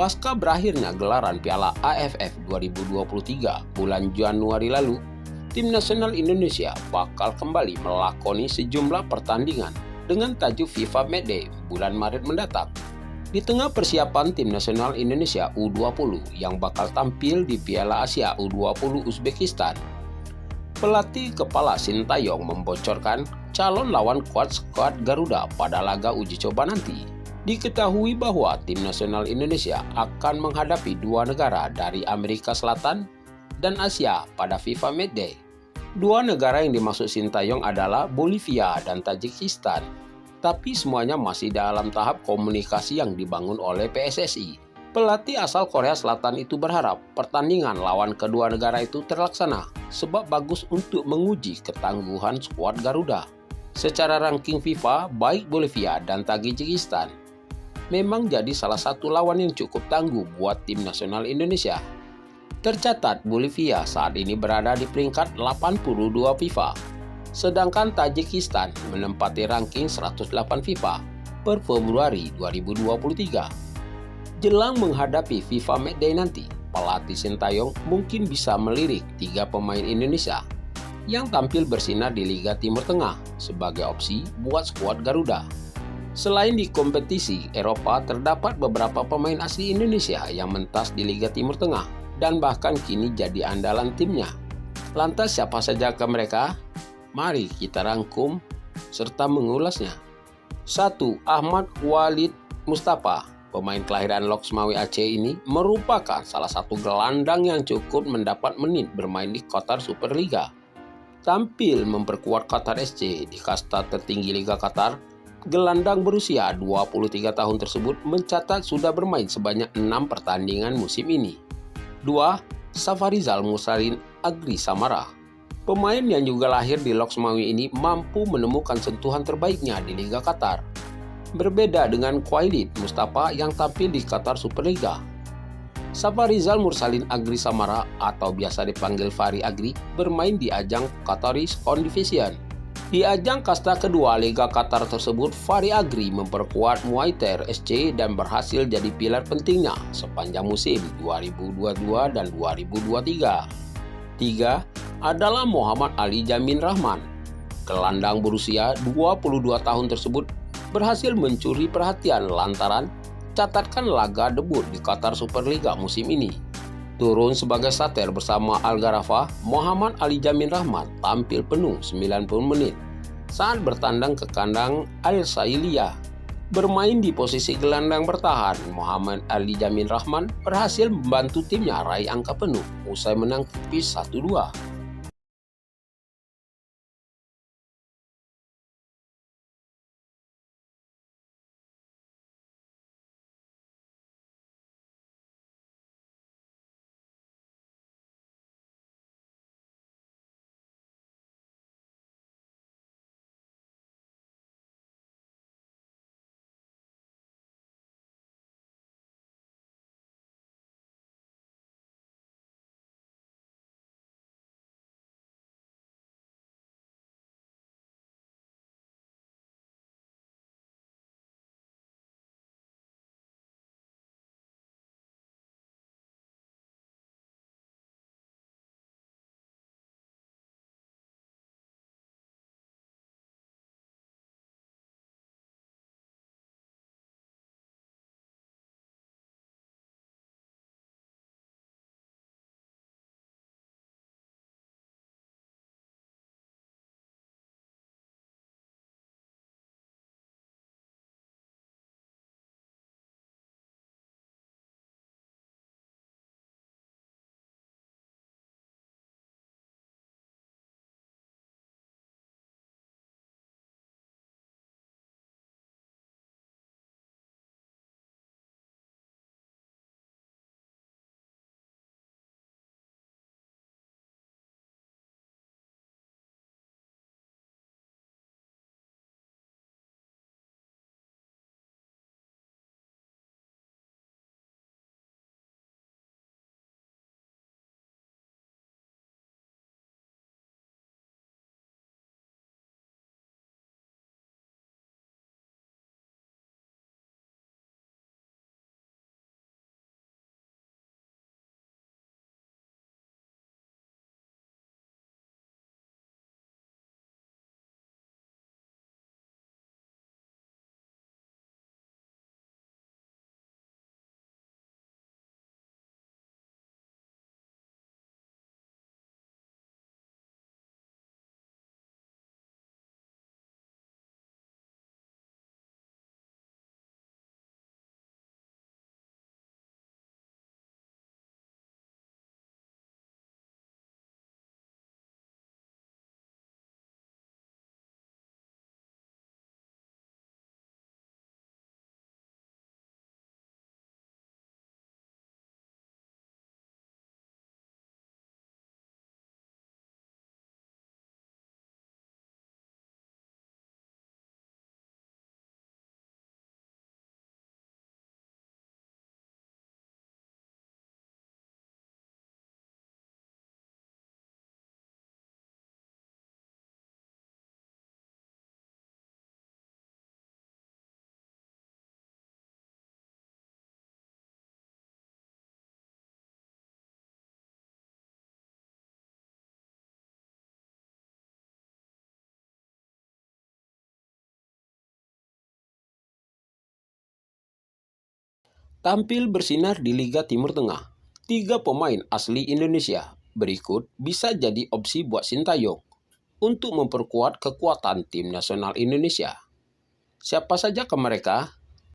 Pasca berakhirnya gelaran Piala AFF 2023 bulan Januari lalu, tim nasional Indonesia bakal kembali melakoni sejumlah pertandingan dengan tajuk FIFA Matchday bulan Maret mendatang. Di tengah persiapan tim nasional Indonesia U20 yang bakal tampil di Piala Asia U20 Uzbekistan, pelatih kepala Sintayong membocorkan calon lawan skuad Garuda pada laga uji coba nanti. Diketahui bahwa tim nasional Indonesia akan menghadapi dua negara dari Amerika Selatan dan Asia pada FIFA Matchday. Dua negara yang dimaksud Sintayong adalah Bolivia dan Tajikistan, tapi semuanya masih dalam tahap komunikasi yang dibangun oleh PSSI. Pelatih asal Korea Selatan itu berharap pertandingan lawan kedua negara itu terlaksana sebab bagus untuk menguji ketangguhan skuad Garuda. Secara ranking FIFA, baik Bolivia dan Tajikistan memang jadi salah satu lawan yang cukup tangguh buat tim nasional Indonesia. Tercatat Bolivia saat ini berada di peringkat 82 FIFA, sedangkan Tajikistan menempati ranking 108 FIFA per Februari 2023. Jelang menghadapi FIFA Matchday nanti, pelatih Sintayong mungkin bisa melirik 3 pemain Indonesia yang tampil bersinar di Liga Timur Tengah sebagai opsi buat skuad Garuda. Selain di kompetisi Eropa, terdapat beberapa pemain asli Indonesia yang mentas di Liga Timur Tengah dan bahkan kini jadi andalan timnya. Lantas siapa saja ke mereka? Mari kita rangkum serta mengulasnya. 1. Ahmad Walid Mustafa, pemain kelahiran Loksmawe Aceh ini merupakan salah satu gelandang yang cukup mendapat menit bermain di Qatar Superliga. Tampil memperkuat Qatar SC di kasta tertinggi Liga Qatar, gelandang berusia 23 tahun tersebut mencatat sudah bermain sebanyak 6 pertandingan musim ini. 2. Safarizal Mursalin Agri Samara, pemain yang juga lahir di Loksmawe ini mampu menemukan sentuhan terbaiknya di Liga Qatar. Berbeda dengan Khalid Mustafa yang tampil di Qatar Superliga. Safarizal Mursalin Agri Samara atau biasa dipanggil Fahri Agri bermain di ajang Qatari Second Division. Di ajang kasta kedua Liga Qatar tersebut, Fahri Agri memperkuat Muayter SC dan berhasil jadi pilar pentingnya sepanjang musim 2022 dan 2023. 3. Adalah Muhammad Ali Jamin Rahman. Gelandang berusia 22 tahun tersebut berhasil mencuri perhatian lantaran catatkan laga debut di Qatar Superliga musim ini. Turun sebagai starter bersama Al Gharafa, Muhammad Ali Jamin Rahman tampil penuh 90 menit saat bertandang ke kandang Al Sailiyah. Bermain di posisi gelandang bertahan, Muhammad Ali Jamin Rahman berhasil membantu timnya raih angka penuh usai menang tipis 1-2. tampil bersinar di Liga Timur Tengah. 3 pemain asli Indonesia berikut bisa jadi opsi buat Sintayong untuk memperkuat kekuatan tim nasional Indonesia. Siapa saja ke mereka?